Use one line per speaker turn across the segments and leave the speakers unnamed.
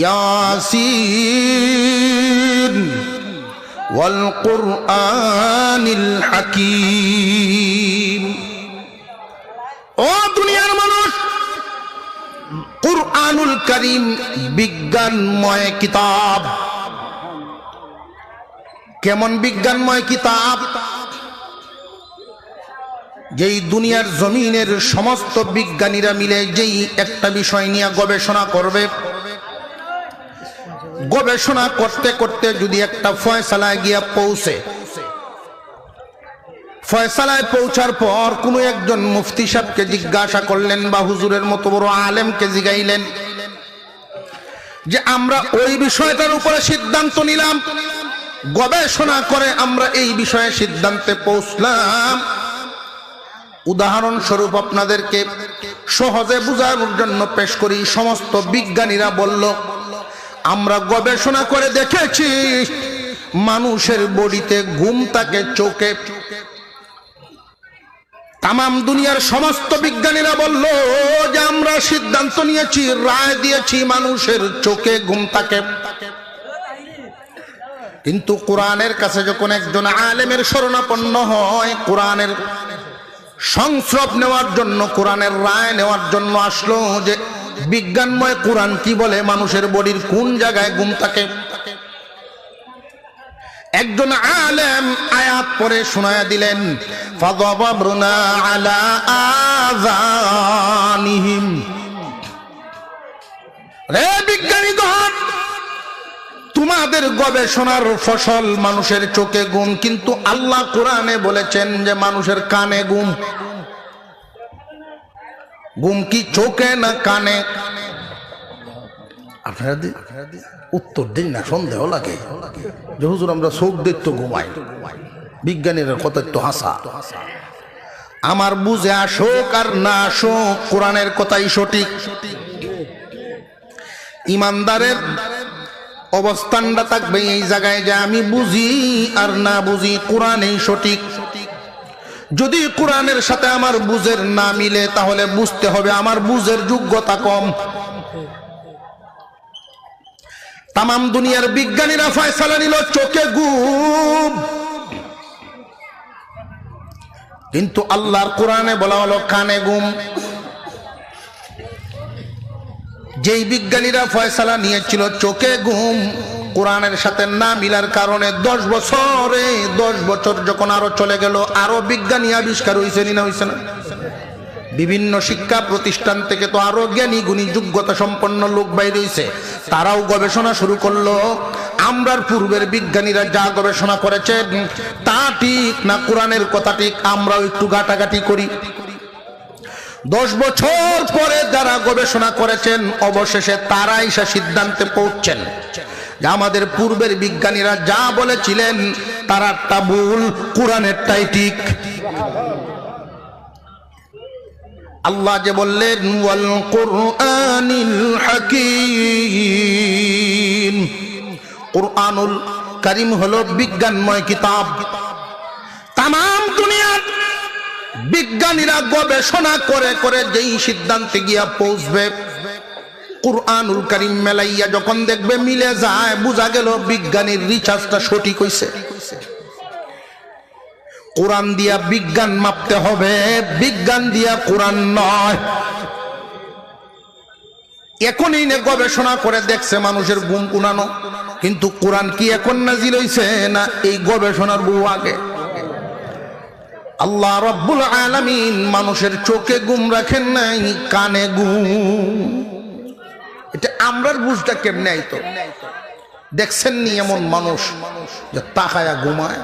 ইয়াসিন ওয়াল কুরআনিল হাকীম। ও দুনিয়ার মানুষ, কুরআনুল কারীম বিজ্ঞানময় কিতাব। কেমন বিজ্ঞানময় কিতাব? যেই দুনিয়ার জমিনের সমস্ত বিজ্ঞানীরা মিলে যেই একটা বিষয় নিয়ে গবেষণা করবে, গবেষণা করতে করতে যদি একটা ফয়সালায় গিয়া পৌঁছে, ফয়সালায় পৌঁছার পর কোনো একজন মুফতি সাহেবকে জিজ্ঞাসা করলেন বা হুজুরের মতো বড় আলেমকে জিগাইলেন যে আমরা ওই বিষয়টার উপরে সিদ্ধান্ত নিলাম, গবেষণা করে আমরা এই বিষয়ে সিদ্ধান্তে পৌঁছলাম। উদাহরণস্বরূপ আপনাদেরকে সহজে বোঝানোর জন্য পেশ করি। সমস্ত বিজ্ঞানীরা বলল, আমরা গবেষণা করে দেখেছি মানুষের বডিতে ঘুম থাকে চোখে। তামাম দুনিয়ার সমস্ত বিজ্ঞানীরা বলল যে আমরা সিদ্ধান্ত নিয়েছি, রায় দিয়েছি মানুষের চোখে ঘুম থাকে। কিন্তু কোরআনের কাছে যখন একজন আলেমের শরণাপন্ন হয়, কোরআনের সংস্রব নেওয়ার জন্য, কোরআনের রায় নেওয়ার জন্য আসলো যে বিজ্ঞানময় কোরআন কি বলে, মানুষের বডির কোন জায়গায় ঘুম থাকে। একজন আলেম আয়াত পড়ে শোনায়া দিলেন, ফাযাবাবনা আলা আযানিহিম। রে বিজ্ঞানীগণ, তোমাদের গবেষণার ফসল মানুষের চোখে ঘুম, কিন্তু আল্লাহ কোরআনে বলেছেন যে মানুষের কানে ঘুম। ঘুম কি চোখে না কানে? আপনারা উত্তর দিন না, সন্দেহ লাগে যে হুজুর আমরা চোখ দেখতে ঘুমাই। বিজ্ঞানীরা কত একটু হাসা। আমার বুঝে আসুক আর না আসুক, কোরআনের কথাই সঠিক। ইমানদারের অবস্থানটা থাকবে এই জায়গায় যে আমি বুঝি আর না বুঝি, কোরআনেই সঠিক। যদি কোরআনের সাথে আমার বুঝের না মিলে, তাহলে বুঝতে হবে আমার বুঝের যোগ্যতা কম। তামাম দুনিয়ার বিজ্ঞানীরা ফয়সালা নিল চোখে ঘুম, কিন্তু আল্লাহর কোরআনে বলা হলো কানে ঘুম। যেই বিজ্ঞানীরা ফয়সালা নিয়েছিল চোখে ঘুম, কোরআনের সাথে না মিলার কারণে 10 বছর যখন আরো চলে গেল, আরো বিজ্ঞানী আবিষ্কার হয়েছে না হয়েছে না? বিভিন্ন শিক্ষা প্রতিষ্ঠান থেকে তো আরো জ্ঞানী গুণী যোগ্যতা সম্পন্ন লোক বাইরে হয়েছে, তারাও গবেষণা শুরু করলো। আমরার পূর্বের বিজ্ঞানীরা যা গবেষণা করেছেন তা ঠিক না কোরআনের কথা ঠিক, আমরাও একটু ঘাটাঘাটি করি। 10 বছর পরে যারা গবেষণা করেছেন, অবশেষে তারাই সে সিদ্ধান্তে পৌঁছছেন যে আমাদের পূর্বের বিজ্ঞানীরা যা বলেছিলেন তারাটা ভুল, কোরআনেরটাই ঠিক। আল্লাহ যে বললেন ওয়াল কুরআনিল হাকীম, কুরআনুল কারীম হলো বিজ্ঞানময় কিতাব। তামাম দুনিয়ার বিজ্ঞানীরা গবেষণা করে করে যেই সিদ্ধান্তে গিয়া পৌঁছবে, কুরআনুল কারীম মেলাইয়া যখন দেখবে মিলে যায়, বোঝা গেল বিজ্ঞানীর রিসার্চটা সঠিক হইছে। কোরআন দিয়া বিজ্ঞান মাপতে হবে, বিজ্ঞান দিয়া কোরআন নয়। এখনই নে গবেষণা করে দেখছে মানুষের ঘুম উনানো, কিন্তু কোরআন কি এখন নাজিল হইছে না এই গবেষণার বহু আগে? আল্লাহ রাব্বুল আলামিন মানুষের চোখে ঘুম রাখেন নাই, কানে ঘুম। এটা আমরার বুঝটা কেমনে আইতো? দেখছেন নি এমন মানুষ যে তাকায়া ঘুমায়?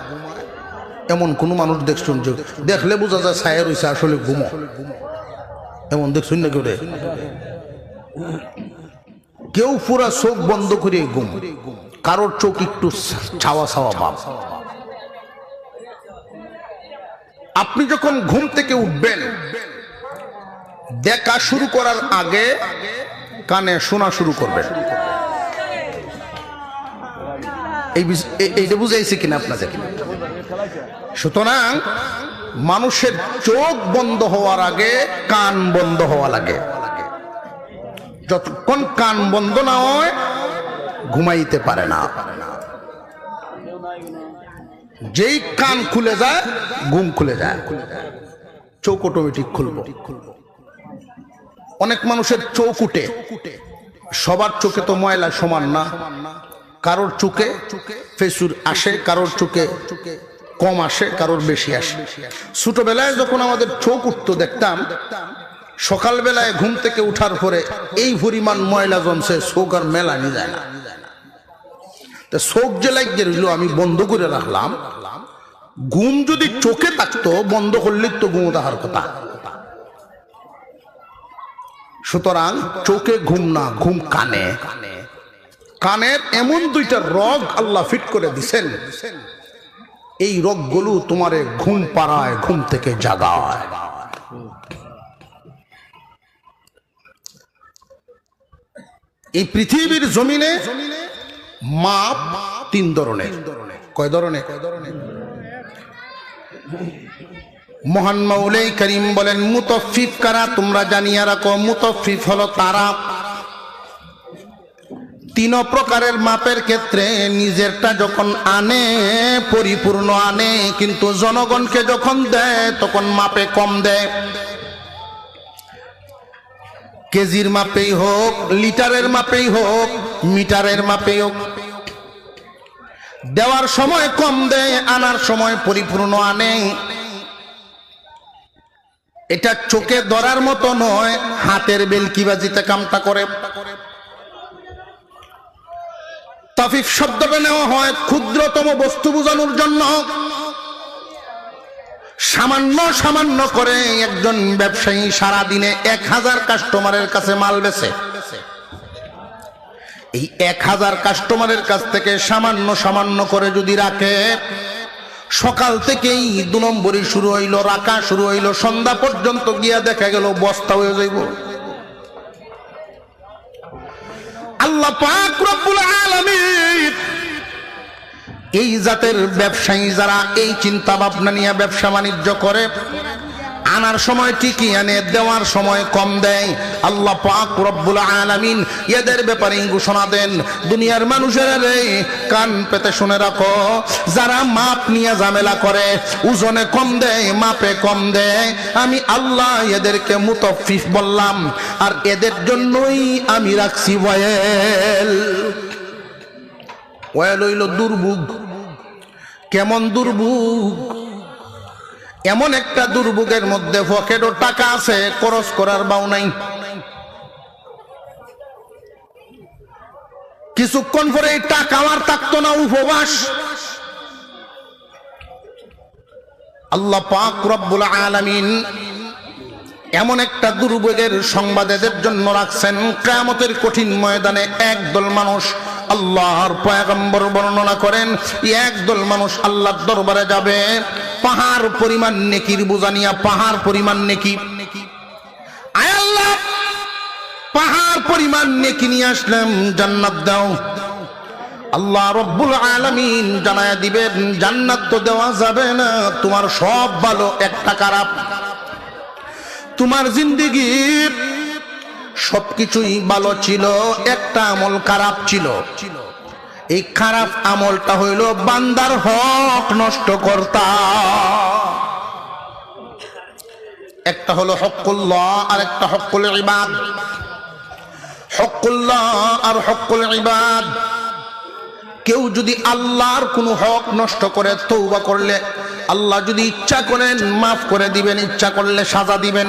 এমন কোন মানুষ দেখছেন যে দেখলে বোঝা যায় ছায়া রয়েছে, আসলে ঘুমো? এমন দেখছেন না কেউ? কেউ পুরা চোখ বন্ধ করে ঘুম, কারোর চোখ একটু ছাওয়া ছাওয়া ভাব। আপনি যখন ঘুম থেকে উঠবেন, দেখা শুরু করার আগে কানে শোনা শুরু করবেন। এইটা বুঝাইছে কিনা আপনাদের? সুতরাং মানুষের চোখ বন্ধ হওয়ার আগে কান বন্ধ হওয়া লাগে। যতক্ষণ কান বন্ধ না হয় ঘুমাইতে পারে না। যেই কান খুলে যায় ঘুম খুলে যায়, চোখ অটোমেটিক খুলবো। অনেক মানুষের চোখ উঠে, সবার চোখে তো ময়লা সমান না, কারোর চোখে ফেসুর আসে, কারোর চোখে কম আসে, কারোর বেশি আসে। ছোটবেলায় যখন আমাদের চোখ উঠতো দেখতাম সকালবেলায় ঘুম থেকে উঠার পরে এই পরিমাণ ময়লা জমছে, চোখ আর মেলানি যায় না। চোখ যে লাগিয়ে রইল আমি বন্ধ করে রাখলাম। ঘুম যদি চোখে থাকতো বন্ধ করলে তো ঘুম দেখার কথা। সুতরাং চোখে ঘুম না, ঘুম কানে। কানের এমন দুইটা রগ আল্লাহ ফিট করে দিছেন, এই রগগুলো তোমারে ঘুম পাড়ায়, ঘুম থেকে জাগায়। এই পৃথিবীর জমিনে মাপ তিন ধরনের। কয় ধরনের? মহান মাওলাই করিম বলেন, মুতাফফিফ কারা তোমরা জানিয়া রাখো। মুতাফফিফ হলো তারা তিন প্রকারের মাপের ক্ষেত্রে নিজেরটা যখন আনে পরিপূর্ণ আনে, কিন্তু জনগণকে যখন দেয় তখন মাপে কম দেয়। কেজির মাপেই হোক, লিটারের মাপেই হোক, মিটারের মাপেই হোক, দেওয়ার সময় কম দেয়, আনার সময় পরিপূর্ণ আনে। এটা চোখে ধরার মতো নয়, হাতের বেলকিবাজিতে কামটা করে। তাফিফ শব্দটা নেওয়া হয় ক্ষুদ্রতম বস্তু বোঝানোর জন্য। সামান্য সামান্য করে একজন ব্যবসায়ী সারাদিনে 1000 কাস্টমারের কাছে মাল বেচে। এই 1000 কাস্টমারের কাছ থেকে সামান্য সামান্য করে যদি রাখে, সকাল থেকেই 2 নম্বরই শুরু হইল, রাখা শুরু হইল, সন্ধ্যা পর্যন্ত গিয়া দেখা গেল বস্তা হয়ে যাইব। আল্লাহ পাক রব্বুল আলামিন এই জাতের ব্যবসায়ী যারা এই চিন্তা ভাবনা নিয়ে ব্যবসা বাণিজ্য করে, আনার সময় ঠিকই আনে, দেওয়ার সময় কম দেয়, আল্লাহ পাক রব্বুল আলামিন এদের ব্যাপারে ঘোষণা দেন, দুনিয়ার মানুষেরা রে কান পেতে শুনে রাখো, যারা মাপ নিয়ে ঝামেলা করে, ওজনে কম দেয়, মাপে কম দেয়, আমি আল্লাহ এদেরকে মুতাফফিফ বললাম। আর এদের জন্যই আমি রাখছি ওয়াইল। ওয়াইল হইল দুর্ভোগ। কেমন দুর্ভোগ? এমন একটা দুর্ভোগের মধ্যে পকেটও টাকা আছে, খরচ করার বাউ নাই। কিছুক্ষণ পরে এই টাকা আর থাকতো না, উপবাস। আল্লাহ পাক রব্বুল আলামিন এমন একটা দুর্ভোগের সংবাদ এদের জন্য রাখছেন, কিয়ামতের কঠিন ময়দানে একদল মানুষ, আল্লাহর পয়গম্বর বর্ণনা করেন, একদল মানুষ আল্লাহর দরবারে যাবে পাহাড় পরিমাণ নেকির বোঝা নিয়া। পাহাড় পরিমাণ নেকি, আয় আল্লাহ পাহাড় পরিমাণ নেকি নিয়ে আসলাম, জান্নাত দাও। আল্লাহ রব্বুল আলামিন জানায়া দিবেন, জান্নাত তো দেওয়া যাবে না, তোমার সব ভালো, একটা খারাপ। তোমার জিন্দেগির সবকিছুই ভালো ছিল, একটা আমল খারাপ ছিল। এই খারাপ আমলটা হইল বান্দার হক নষ্ট করতা। একটা হলো হকুল্লাহ আর একটা হকুল ইবাদ। হকুল্লাহ আর হকুল ইবাদ, কেউ যদি আল্লাহর কোনো হক নষ্ট করে তওবা করলে আল্লাহ যদি ইচ্ছা করেন মাফ করে দিবেন, ইচ্ছা করলে সাজা দিবেন।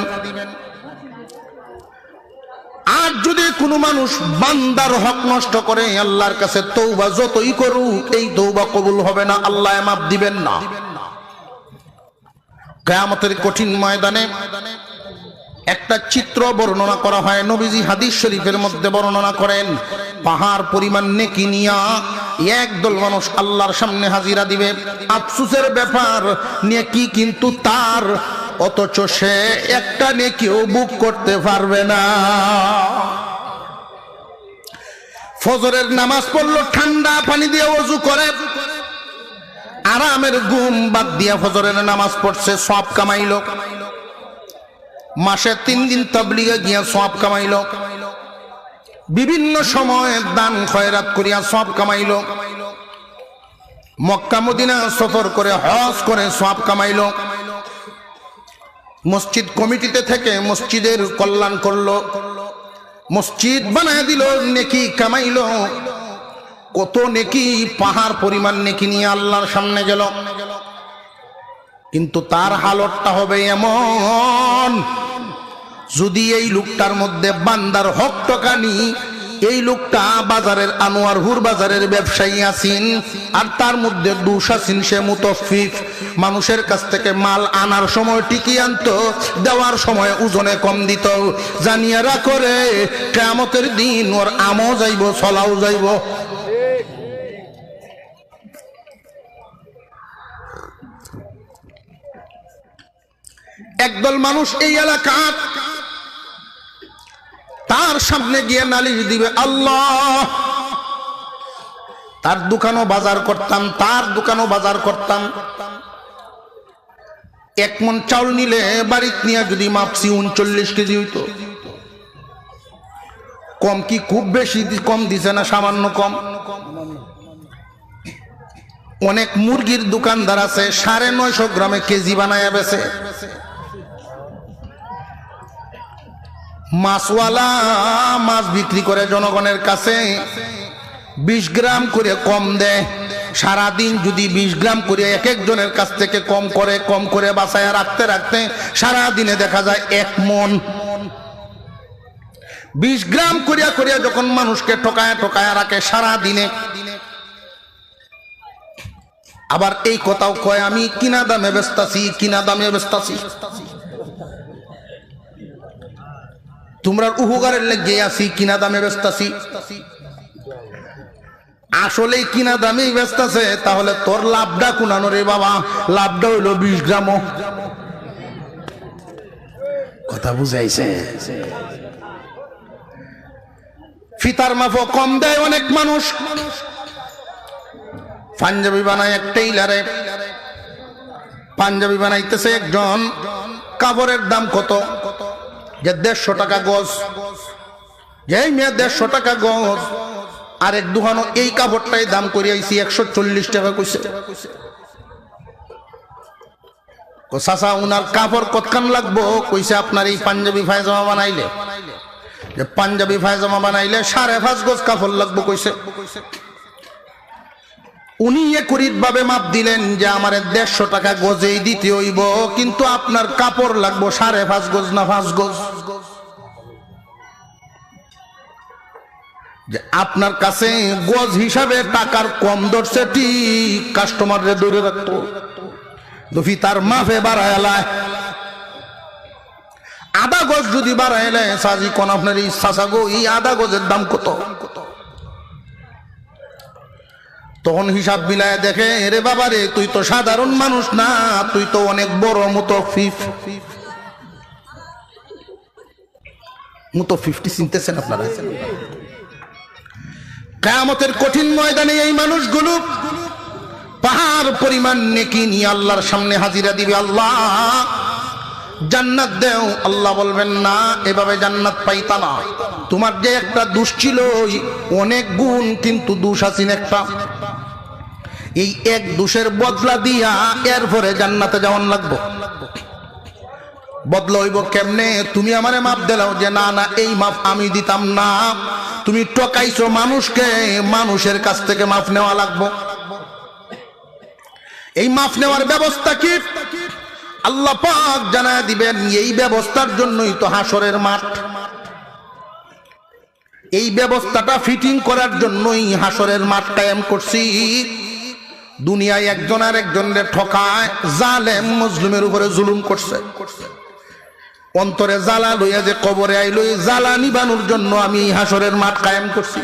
আর যদি কোনো মানুষ বান্দার হক নষ্ট করে আল্লাহর কাছে তওবা যতই করুক, এই তওবা কবুল হবে না, আল্লাহ মাফ দিবেন না। কিয়ামতের কঠিন ময়দানে একটা চিত্র বর্ণনা করা হয়, নবীজি হাদিস শরীফের মধ্যে বর্ণনা করেন, পাহাড় পরিমাণ নেকি নিয়া একদল মানুষ আল্লাহর সামনে হাজিরা দিবে। আফসোসের ব্যাপার, নেকি কিন্তু তার, অথচ সে একটা নেকিও বুক করতে পারবে না। ফজরের নামাজ পড়লো, ঠান্ডা পানি দিয়ে ওযু করে, আরামের ঘুম বাদ দিয়া ফজরের নামাজ পড়ছে, সওয়াব কামাইলো। মাসে 3 দিন তাবলীগে গিয়া সওয়াব কামাইলো। বিভিন্ন সময় দান খয়রাত করিয়া সওয়াব কামাইল, মক্কা মদিনা সফর করে হজ করে সওয়াব কামাইল, মসজিদ কমিটিতে থেকে মসজিদের কল্যাণ করলো, মসজিদ বানায় দিল, নেকি কামাইল, কত নেকি, পাহাড় পরিমাণ নেকি নিয়ে আল্লাহর সামনে গেল। কিন্তু তার হালতটা হবে এমন, যদি এই লোকটার মধ্যে বান্দার হক টকানি, এই লোকটা বাজারের আনোয়ারপুর বাজারের ব্যবসায়ী আছেন, আর তার মধ্যে দোষ আছেন সে মুতফিফ, মানুষের কাছ থেকে মাল আনার সময় টিকি আনতো, দেওয়ার সময় ওজনে কম দিত, জানিয়ারা করে কিয়ামতের দিন ওর আমও যাইব চলাও যাইব। একদল মানুষ এই এলাকার তার সামনে গিয়ে নালিশ দিবে, আল্লাহ তার দোকানও বাজার করতাম, তার দোকানও বাজার করতাম, এক মন চাউল নিলে বাড়িতে নিয়ে যদি মাপছি 39 কেজি হইতো। কম কি খুব বেশি কম দিছে না সামান্য কম? অনেক মুরগির দোকানদার আছে 950 গ্রামে কেজি বানায় বেছে। মাছওয়ালা মাছ বিক্রি করে জনগণের কাছে 20 গ্রাম করে কম দেয়। সারাদিন যদি 20 গ্রাম করে এক একজনের কাছ থেকে কম করে বাঁচায় রাখতে রাখতে সারাদিনে দেখা যায় 1 মন। 20 গ্রাম করিয়া করিয়া যখন মানুষকে ঠকায় ঠকায় রাখে সারাদিনে, আবার এই কথাও কয় আমি কিনা দামে বেচতাছি, কিনা দামে বেচতাছি। তোমরা উপকারের লেগে আছি, কিনা দামে বেচতাছি। আসলে কিনা দামেই বেচতাছে, তাহলে তোর লাভটা কোনানো রে বাবা? লাভটা হইল 20 গ্রাম। কথা বুঝাইছে? ফিতার মাপও কম দেয় অনেক মানুষ। পাঞ্জাবি বানায় এক টেইলারে, পাঞ্জাবি বানাইতেছে একজন, কাপড়ের দাম কত? যে 150 টাকা গজ। যেই মেয়ে 150 টাকা গজ, আরেক দোকানও এই কাপড়টাই দাম করে আইছি 140 টাকা কইছে। চাচা উনার কাপড় কতখান লাগবো? কইছে আপনার এই পাঞ্জাবি পায়জামা বানাইলে, যে পাঞ্জাবি পায়জামা বানাইলে 5.5 গজ কাপড় লাগবো কইছে। উনি একুরিত ভাবে মাপ দিলেন যে আমার 150 টাকা গজেই দিতে হইব, কিন্তু আপনার কাপড় লাগবো 5.5 গজ না 5 গজ। যে আপনার কাছে গজ হিসাবে টাকার কম ধরছে ঠিক, কাস্টমাররে দূরে রাখতো, দফি তার মাফে বাড়াইলায়। আধা গজ যদি বাড়াইলে সাজি কোন আপনার এই চাচা গো এই আধা গজের দাম কত? তখন হিসাব মিলায় দেখে, রে বাবা রে, তুই তো সাধারণ মানুষ না, তুই তো অনেক বড় মুতফিফ। মুতফিফটি চিনতেছেন আপনারা? কিয়ামতের কঠিন ময়দানে এই মানুষগুলো পাহাড় পরিমাণ নেকি নিয়ে আল্লাহর সামনে হাজিরা দিবে। আল্লাহ জান্নাত দেও। আল্লাহ বলবেন না, এভাবে জান্নাত পাইতা না। তোমার যে একটা দোষ ছিল, অনেক গুণ, কিন্তু দোষ আছেন একটা। এই এক দোষের বদলা দিয়া এরপরে জান্নাতে যাওয়ান লাগবো। বদলা হইব কেমনে? তুমি আমারে মাপ দিলাও যে না না এই মাপ আমি দিতাম না, তুমি ঠকাইছো মানুষকে, মানুষের কাছ থেকে মাপ নেওয়া লাগবো। এই মাপ নেওয়ার ব্যবস্থা কি? আল্লাহ পাক জানায় দিবেন। এই ব্যবস্থার জন্যই তো হাসরের মাঠ। এই ব্যবস্থাটা ফিটিং করার জন্যই হাসরের মাঠ কায়েম করছি। দুনিয়ায় একজন আর একজনের ঠকায়, জালেম মুসলিমের উপরে জুলুম করছে। অন্তরে জ্বালা লইয়া যে কবরে আইল, জ্বালা নিবানোর জন্য আমি হাসরের মাঠ কায়েম করছি।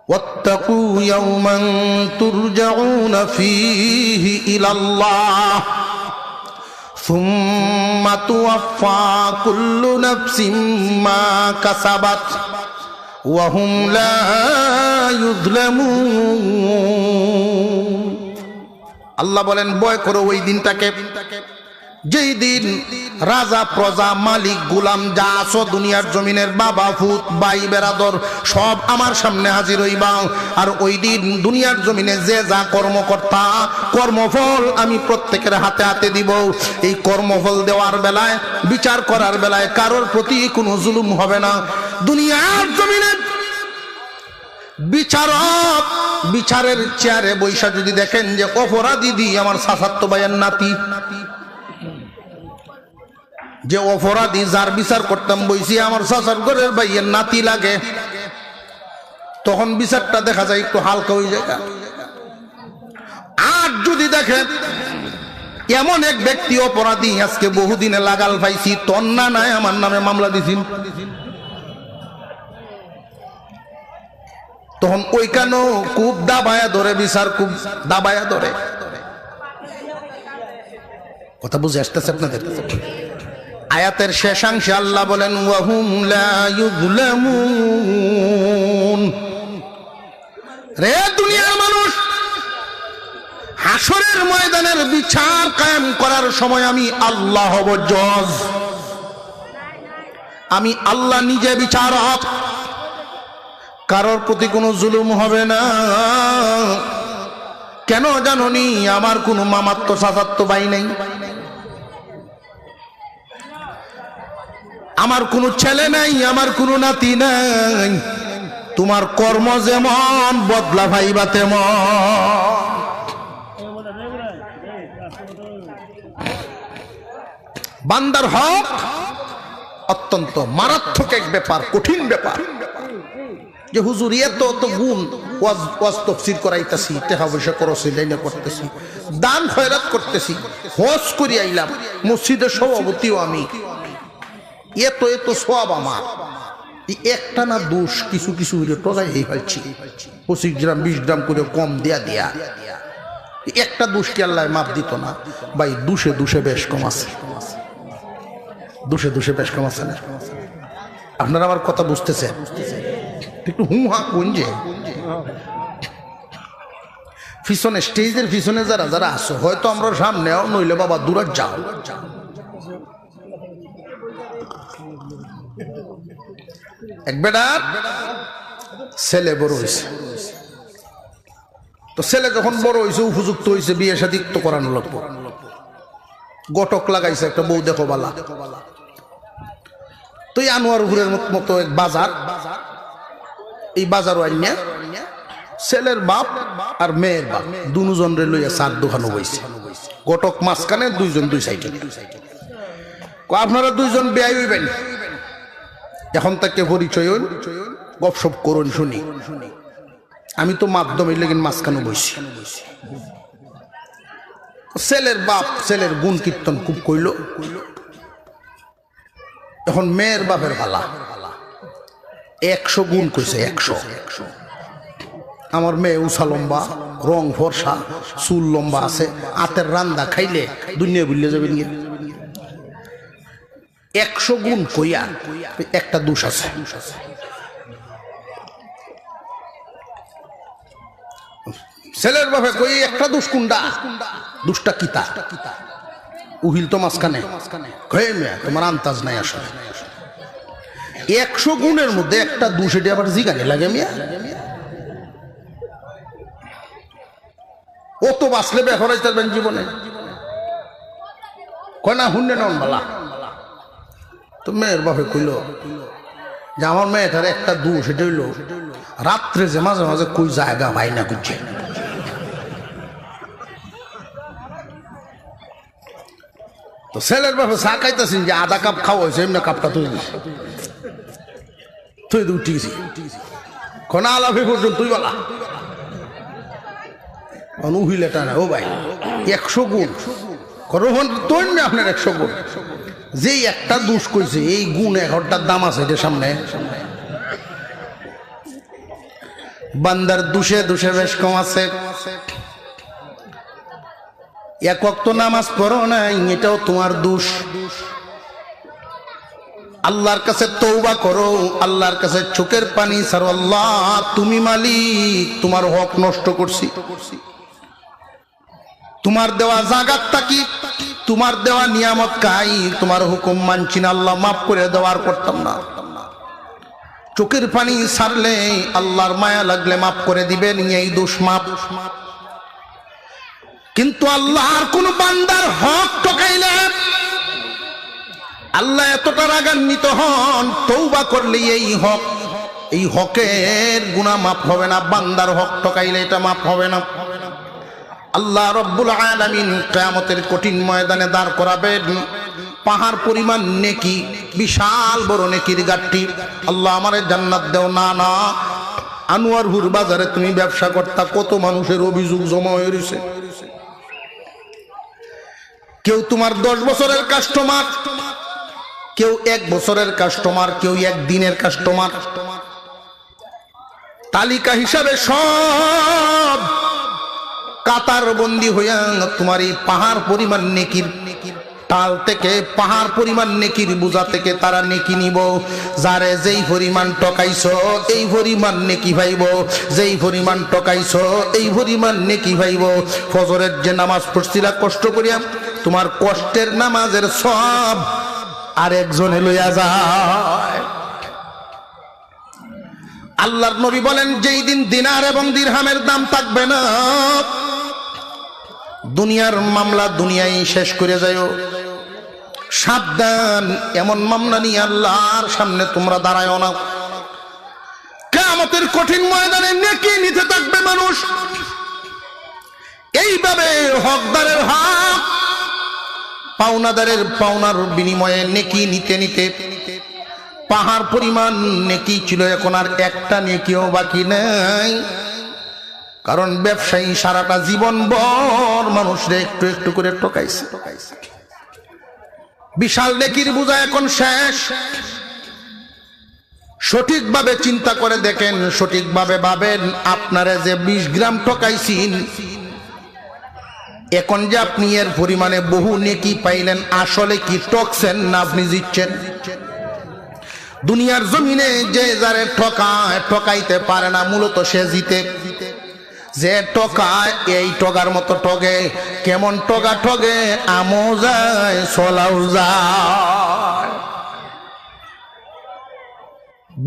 ওয়াত্তাকু ইয়াওমান তুরজাউনা ফীহি ইলাল্লাহ সুম্মা তুওয়াফা কুল্লু নাফসিম মা কাসাবাত ওয়া হুম লা ইউযলামুন। আল্লাহ বলেন, ভয় করো ওই দিনটাকে যেই দিন রাজা প্রজা মালিক গোলাম যা আছো দুনিয়ার জমিনের বাবা ফুত ভাই বেরাদর সব আমার সামনে হাজির হইবা। আর ওই দিন দুনিয়ার জমিনে যে যা কর্মকর্তা কর্মফল আমি প্রত্যেকের হাতে হাতে দিব। এই কর্মফল দেওয়ার বেলায় বিচার করার বেলায় কারোর প্রতি কোনো জুলুম হবে না। দুনিয়ার জমিনে বিচারক বিচারের চেয়ারে বৈশা যদি দেখেন যে অপরাধী দি আমার চাচাতো ভাইয়ের নাতি, যে অপরাধী যার বিচার করতাম বইছি আমার চাচার ঘরের ভাইয়ের নাতি লাগে, তখন বিচারটা দেখা যায় একটু হালকা হয়ে যায়। আর যদি দেখেন এমন এক ব্যক্তি অপরাধী আজকে বহুদিনে লাগাল পাইছি তন্না নাই আমার নামে মামলা দিছিল, তখন ওইখানেও খুব দাবায়া ধরে বিচার, খুব দাবায়া ধরে। কথা বুঝে আসতেছে আপনাদের? আয়াতের শেষাংশে আল্লাহ বলেন ওয়াহুম লা ইউযলামুন। রে দুনিয়ার মানুষ, হাসরের ময়দানের বিচার কায়েম করার সময় আমি আল্লাহ হব জজ, আমি আল্লাহ নিজে বিচারক, কারোর প্রতি কোনো জুলুম হবে না। কেন জানোনি? আমার কোনো মামাত্ম চাচাত্ম ভাই নেই, আমার কোনো ছেলে নাই, আমার কোনো নাতি নাই। তোমার কর্ম যেমন বদলা ভাইবা তেমন। বান্দার হক অত্যন্ত মারাত্মক এক ব্যাপার, কঠিন ব্যাপার। যে হুজুর এত তো গুণ ওয়াজ তাফসীর করাইতাছি, টাকা পয়সা খরচ লাইনে করতেছি, দান খয়রাত করতেছি, হজ করি আইলাম, মসজিদের সভাপতিও আমি, এত এত সব আমার, একটা না দোষ কিছু কিছু টজাই হয়ে ফেলছি, 25 গ্রাম 20 গ্রাম করে কম দেয়া একটা দোষ কি আল্লাহ মাপ দিত না? ভাই দুষে দুষে বেশ কম আছে, দুষে দুষে বেশ কম আছে না? আপনারা আমার কথা বুঝতেছেন? একটু হু হা কোন যে পিছনে স্টেজের পিছনে যারা যারা আসো, হয়তো আমরা সামনেও নইলে বাবা দূরে যাও। এক বেটার ছেলে বড় হয়েছে, তো ছেলে যখন বড় হয়েছে উপযুক্ত হয়েছে বিয়ে শাদী তো করানো লাগবো, গটক লাগাইছে একটা বউ দেখো বালা। তো এই আনোয়ারপুরের মতো এক বাজার, এই বাজার আইনা ছেলের বাপ আর মেয়ের বাপ দুজন রে লইয়া চার দোকানো বইছে, গটক মাঝখানে দুইজন দুই সাইডে। আপনারা দুইজন বেয়াই হইবেন, এখন তাকে পরিচয় হইল, গপসপ করুন শুনি। আমি তো মাধ্যমে লেগিন মাঝখানে বইছি। ছেলের বাপ ছেলের গুণ কীর্তন খুব কইল। এখন মেয়ের বাপের ভালা 100 গুণ কইছে, 100। আমার মেয়ে উষা লম্বা, রং ফর্সা, চুল লম্বা আছে, হাতের রান্দা খাইলে দুনিয়া ভুলে যাবেন। 100 গুণ কইয়া একটা দোষ আছে। ছেলের বাপে কই একটা দোষ কোনটা? দোষটা কিতা? উহিল তো মাঝখানে কয়ে মেয়া তোমার আন্তাজ নাই আসলে। 100 গুণের মধ্যে একটা দোষ, এটি আবার জিগানে লাগে মিয়া। ও তো বাঁচলে বে হরাই তারবেন জীবনে, কয় না হুন্ডে নন বালা। তো মেয়ের বাপে কইল যে আমার মেয়েটার একটা দোষ, এটা হইল রাত্রে যে মাঝে মাঝে কই জায়গা ভাই না করছে। তো ছেলের বাপে চা খাইতেছেন যে আধা কাপ খাওয়া হয়েছে, এমনি কাপটা তুই তুই উঠে গেছি, কোনা আলাফি পর্যন্ত তুই বলা উহিলেটা না। ও ভাই 100 গুণ করোহন তোর না আপনার 100 গুণ, যেই একটা দোষ কইছে এই গুণ 100টার দাম আছে এটার সামনে। বান্দার দোষে দোষে বেশ কম আছে। এক ওয়াক্ত নামাজ পড়ো নাই, এটাও তোমার দোষ। আল্লাহর কাছে তওবা করো, আল্লাহর কাছে চোখের পানি ছাড়ো, আল্লাহ তুমি মালিক, তোমার হক নষ্ট করছি, তোমার দেওয়া জাগাতটা কি তোমার দেওয়া নিয়ামত খাই, তোমার হুকুম মানছি না, আল্লাহ মাফ করে দেওয়ার করতাম না। চোখের পানি ছাড়লে আল্লাহর মায়া লাগলে মাফ করে দিবেন, এই দোষ মাফ। কিন্তু আল্লাহর কোন বান্দার হক ঠকাইলে আল্লাহ এতটা রাগান্বিত হন, তওবা করলে এই হকের গুনাহ মাফ হবে না। বান্দার হক ঠকাইলে এটা মাফ হবে না। আল্লাহ রব্বুল আলামিন কিয়ামতের কঠিন ময়দানে দাঁড় করাবেন পাহাড় পরিমাণ নেকি, বিশাল বড় নেকির গাঠটি। আল্লাহ আমারে জান্নাত দেও। না না, আনোয়ারপুর বাজারে তুমি ব্যবসা করতা, কত মানুষের অভিযোগ জমা হয়ে রয়েছে। কেউ তোমার 10 বছরের কাস্টমার, কেউ 1 বছরের কাস্টমার, কেউ 1 দিনের কাস্টমার। তালিকা হিসাবে সব কাতার বন্দি হইয়া তোমার এই পাহাড় পরিমাণ নেকির টাল থেকে, পাহাড় পরিমাণ নেকির বোঝা থেকে তারা নেকি নিব। যারে যেই পরিমাণ টকাইছো এই পরিমাণ নেকি পাইব, যেই পরিমাণ টকাইছো এই পরিমাণ নেকি পাইব। ফজরের যে নামাজ পড়ছিলা কষ্ট করিয়া, তোমার কষ্টের নামাজের সব আরেকজনে লইয়া যায়। আল্লাহর নবী বলেন, যেই দিন দিনার এবং দিরহামের দাম থাকবে না, দুনিয়ার মামলা দুনিয়ায় শেষ করে যাও। সাবধান, এমন মামলা নিয়ে আল্লাহর সামনে তোমরা দাঁড়ায়ও না। কিয়ামতের কঠিন ময়দানে নেকি নিতে থাকবে মানুষ। এইভাবে হকদারের হক, পাওনাদারের পাওনার বিনিময়ে নেকি নিতে নিতে পাহাড় পরিমাণ নেকি ছিল, এখন আর একটা নেকিও বাকি নেই। কারণ ব্যবসায়ী সারাটা জীবন ভর মানুষরে একটু একটু করে ঠকাইছে। বিশাল নেকির বোঝা এখন শেষ। সঠিকভাবে চিন্তা করে দেখেন, সঠিকভাবে ভাবেন, আপনারা যে 20 গ্রাম ঠকাইছেন, এখন যে আপনি এর পরিমাণে বহু নেকি পাইলেন, আসলে কি ঠকছেন না আপনি জিতছেন? দুনিয়ার জমিনে যে যারে ঠকায়, ঠকাইতে পারে না, মূলত সে জিতে। যে ঠকায় এই ঠগার মতো ঠগে। কেমন ঠগা ঠগে? আমও যায় চলাও যায়।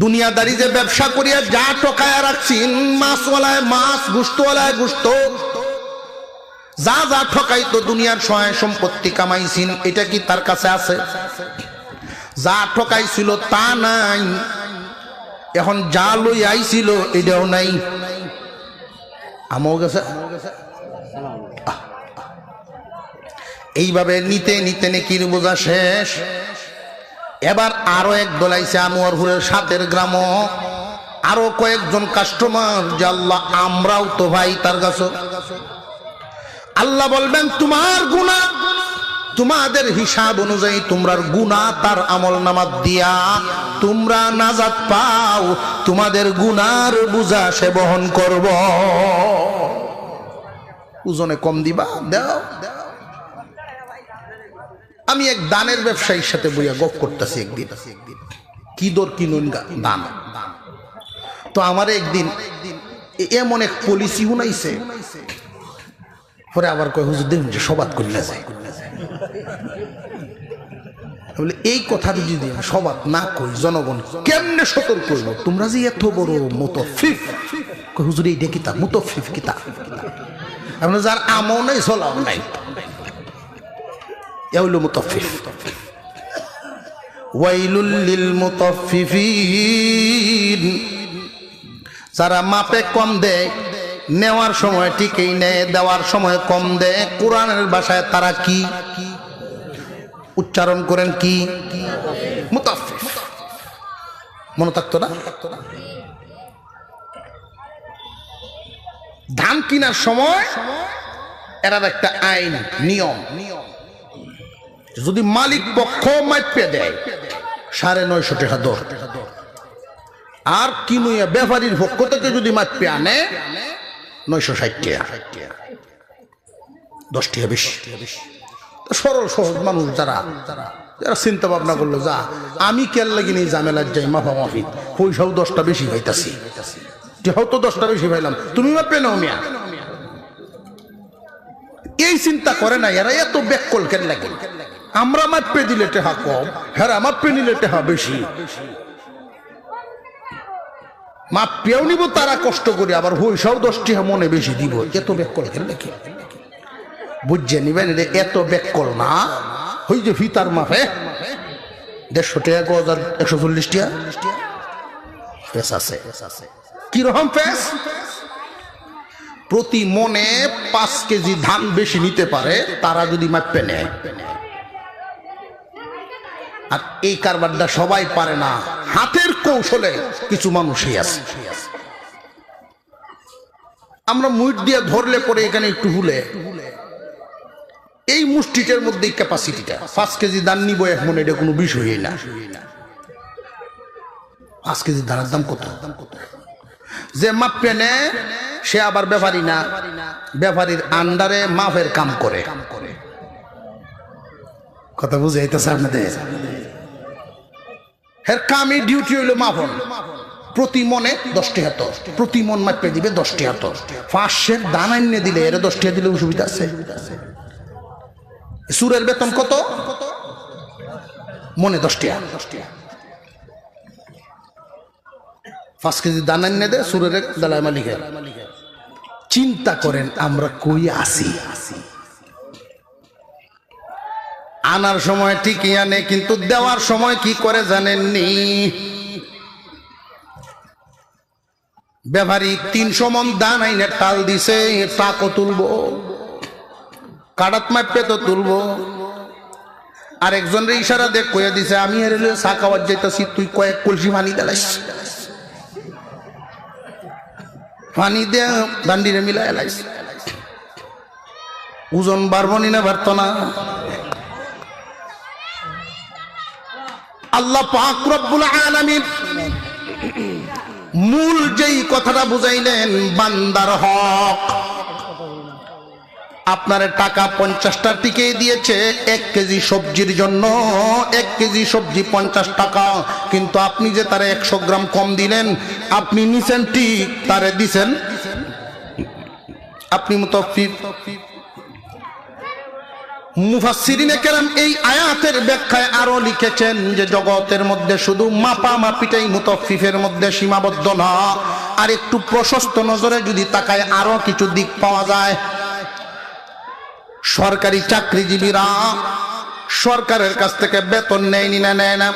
দুনিয়াদারি যে ব্যবসা করিয়া যা ঠকায় রাখছেন, মাছওয়ালায় মাছ, গুস্তওয়ালায় গুস্ত, যা যা ঠকাইতো দুনিয়ার সহায় সম্পত্তি কামাইছেন, এটা কি তার কাছে আছে? যা ঠকাইছিল তা নাই, এখন যা লই আইছিল এটাও নাই, আমও গেছে। এইভাবে নিতে নিতে নেকির বোঝা শেষ। এবার আরো এক দলাইছে আনোয়ারপুরের সাথের গ্রাম, আরো কয়েকজন কাস্টমার, যে আল্লাহ আমরাও তো ভাই তার কাছে। আল্লাহ বলবেন, তোমার গুনাহ, তোমাদের হিসাব অনুযায়ী তোমরার গুনাহ তার আমল নামাত দিয়া তোমরা নাজাত পাও, তোমাদের গুনার বোঝা সে বহন করব। ওজনে কম দিবা, দাও। আমি এক দানের ব্যবসায়ীর সাথে বইয়া গপ করতেছি একদিন, কি দর কিনুন দান। তো আমার একদিন এমন এক পলিসি শুনাইছে, পরে আবার কয় হুজুর দেখুন যে সবাদ করিয়া যায়। বলে এই কথাটা যদি সবাদ না কই, জনগণ কেমনে সতর্ক করবো? তোমরা যে এত বড় মুতাফফিফ, হুজুর এইটা কিতাব মুতাফফিফ কিতাব, আপনার যার আমও নাই চলাও নাই, এ হইল মুতাফফিফ। ওয়াইলুল লিল মুতাফফিফিন, যারা মাপে কম দেয়, নেওয়ার সময় ঠিকই নেয়, দেওয়ার সময় কম দেয়। কোরআনের ভাষায় তারা কি উচ্চারণ করেন? কি? মুতাফফিফ। মনে থাকতো না? ধান কিনার সময় এরার একটা আইন নিয়ম, যদি মালিক পক্ষ মাইপে দেয় 950 টাকা দর, আর কিনুয়া ব্যাপারীর পক্ষ থেকে যদি মাইপে আনে 960 টাকা, 10 টাকা বেশি। সরল সহজ মানুষ যারা চিন্তা ভাবনা করলো, যা আমি কেন লাগিনি ঝামেলার যাই, মাফামাফি, পয়সাও 10টা বেশি পাইতাছি, হয়তো 10টা বেশি পাইলাম, তুমি মাপে নাও মিয়া। এই চিন্তা করে না এরা এত ব্যাককল কেন লাগে। আমরা মাপে দিলে টেহা কম, হ্যাঁ মাপে নিলে টেহা বেশি। মাপেও নিব তারা কষ্ট করে, আবার হইসাও 10 টাকা মনে বেশি দিব। এত ব্যাককল কেন লাগে বুঝছে নিবেন। এত ব্যাককল না হই যে ফিতার মাপে 150 টাকা 140 টাকা ফেস আছে। কিরকম ফেস? প্রতি মনে 5 কেজি ধান বেশি নিতে পারে তারা যদি মাপে নেয়। আর এই কারবারটা সবাই পারে না, হাতের কৌশলে কিছু মানুষই আছে। আমরা মুঠ দিয়ে ধরলে পরে এখানে একটু হুলে এই মুষ্টিটার মধ্যে ক্যাপাসিটিটা 5 কেজি ধান নিব এক মনে, এটা কোনো বিষয়ই না। 5 কেজি ধানের দাম কত? যে মাপে নেয় সে আবার ব্যাপারী না, ব্যাপারীর আন্ডারে মাপের কাম করে। কথা বুঝাইতেছে আপনাদের? এর কামই ডিউটি হইল মাপন। প্রতি মনে 10 টাকা তো, প্রতি মন মাপে দিবে 10 টাকা তো। 500 দান আইনে দিলে এর 10 টাকা দিলে অসুবিধা আছে? সুরের বেতন কত? মনে 10 টাকা। 5 কেজি দান আইনে দে সুরের দালাল মালিকের। চিন্তা করেন আমরা কই আছি। আনার সময় ঠিকই আনে, কিন্তু দেওয়ার সময় কি করে জানেননি? ব্যাপারী 300 মন দান আইনে টাল দিছে, টাকও তুলবো, কাটাত মাপে তো তুলবো। আরেকজনের ইশারা দেখ কয়ে দিছে আমি এর চা খাওয়ার যাইতেছি, তুই কয়েক কলসি পানি দিলাইস। পানি দিয়ে দান্ডিরে মিলাই এলাইস। ওজন বাড়বনি না বাড়ত না? আল্লাহ পাক রব্বুল আলামিন মূল যেই কথাটা বুঝাইলেন বান্দার হক। আপনার টাকা 50টা টিকে দিয়েছে 1 কেজি সবজির জন্য। 1 কেজি সবজি 50 টাকা, কিন্তু আপনি যে তারে 100 গ্রাম কম দিলেন, আপনি নিছেন ঠিক, তারে দিছেন আপনি মুতাফফিফ। মুফাসসিরিনে কেরাম এই আয়াতের ব্যাখ্যায় আরো লিখেছেন যে জগতের মধ্যে শুধু মাপামাপিটাই মুতাফফিফের মধ্যে সীমাবদ্ধ না, আর একটু প্রশস্ত নজরে যদি তাকায় আরো কিছু দিক পাওয়া যায়। সরকারি চাকরিজীবীরা সরকারের কাছ থেকে বেতন নেয়নি না নেয় না?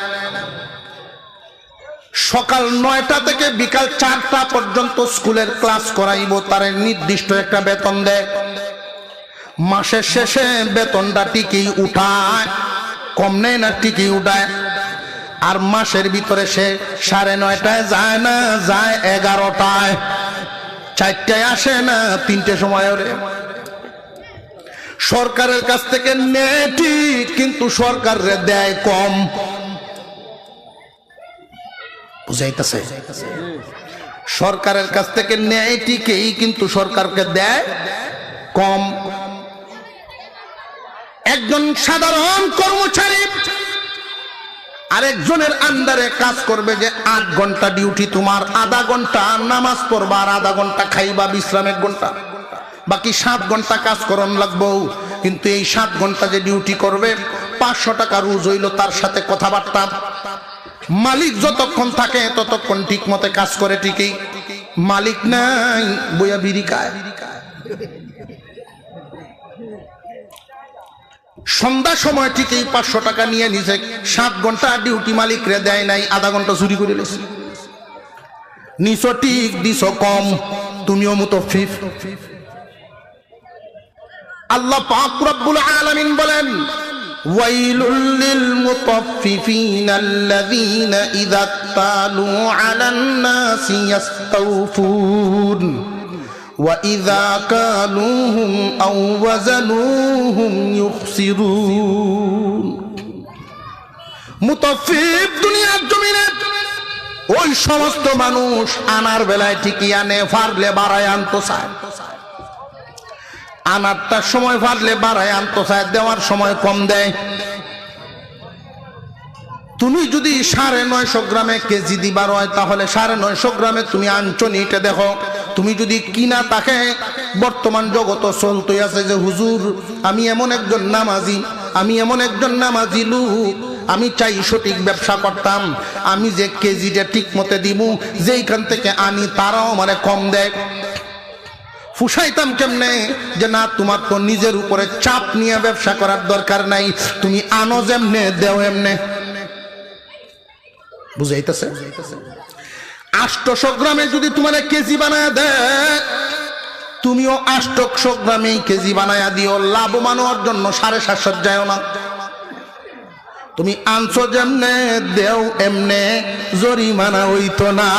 সকাল 9টা থেকে বিকাল 4টা পর্যন্ত স্কুলের ক্লাস করাইব, তার নির্দিষ্ট একটা বেতন দেয়। মাসের শেষে বেতনটা টিকেই উঠায়, কম নেয় না, টিকেই উঠায়। আর মাসের ভিতরে সে 9:30টায় যায় না, যায় 11টায়, 4টায় আসে না, 3টে সময় ওরে। সরকারের কাছ থেকে নেয় ঠিক, কিন্তু সরকারে দেয় কম। বুঝাইতেছে? সরকারের কাছ থেকে নেয় ঠিকই, কিন্তু সরকারকে দেয় কম। একজন সাধারণ কর্মচারী আরেকজনের আন্ডারে কাজ করবে, যে 8 ঘন্টা ডিউটি তোমার, আধা ঘন্টা নামাজ পড়বা, আর আধা ঘন্টা খাইবা, বিশ্রাম 1 ঘন্টা, বাকি 7 ঘন্টা কাজ করন লাগবো। কিন্তু এই 7 ঘন্টা যে ডিউটি করবে 500 টাকা রোজ হইল, তার সাথে কথাবার্তা। মালিক যতক্ষণ থাকে ততক্ষণ ঠিক মতে কাজ করে, ঠিকই। মালিক নাই, বইয়া বিড়ি খায়। সন্ধ্যা সময় ঠিকই 500 টাকা নিয়ে নিছে, 7 ঘন্টা ডিউটি মালিক রে দেয় নাই, আধা ঘন্টা চুরি করে লেছে। নিছো ঠিক, দিছো কম, তুমিও মুতাফফিফ। আল্লাহ পাক রব্বুল আলামিন বলেন ওয়াইলুল লিল মুতাফফিফিনা আল্লাযীনা ইযা তালু আলান নাসি ইস্তাওফুন ওয়া ইযা কালুহুম আও ওয়াজানুহুম ইউখসিরুন। মুতাফফিফ দুনিয়ার জমিনে ওই সমস্ত মানুষ আনার বেলায় ঠিকই আনে, ফারলে বাড়ায় আনতো চায়। আনারটার সময় ফারলে বাড়ায় আনতো চায়, দেওয়ার সময় কম দেয়। তুমি যদি 950 গ্রামে কেজি দিবার হয়, তাহলে 950 গ্রামে তুমি আনছো নি, এটা দেখো। তুমি যদি কিনা তাকে বর্তমান জগৎ চলতেই আছে যে হুজুর আমি এমন একজন নামাজি লোক, আমি চাই সঠিক ব্যবসা করতাম, আমি যে কেজিটা ঠিক মতে দিব, যেইখান থেকে আনি তারাও মানে কম দেয়, ফুসাইতাম কেমনে? যে না, তোমার তো নিজের উপরে চাপ নিয়ে ব্যবসা করার দরকার নাই, তুমি আনো যেমনে দেও এমনে। বুঝাইতেছে? 800 গ্রামে যদি তোমার কেজি বানায় দেয়, তুমিও 800 গ্রামে কেজি বানায়া দিও, লাভবান হওয়ার জন্য 750 যাও না। তুমি আনছো যেমনে দেও এমনে, জরিমানা হইতো না।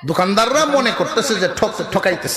দোকানদাররা মনে করতেছে যে ঠকাইতেছে,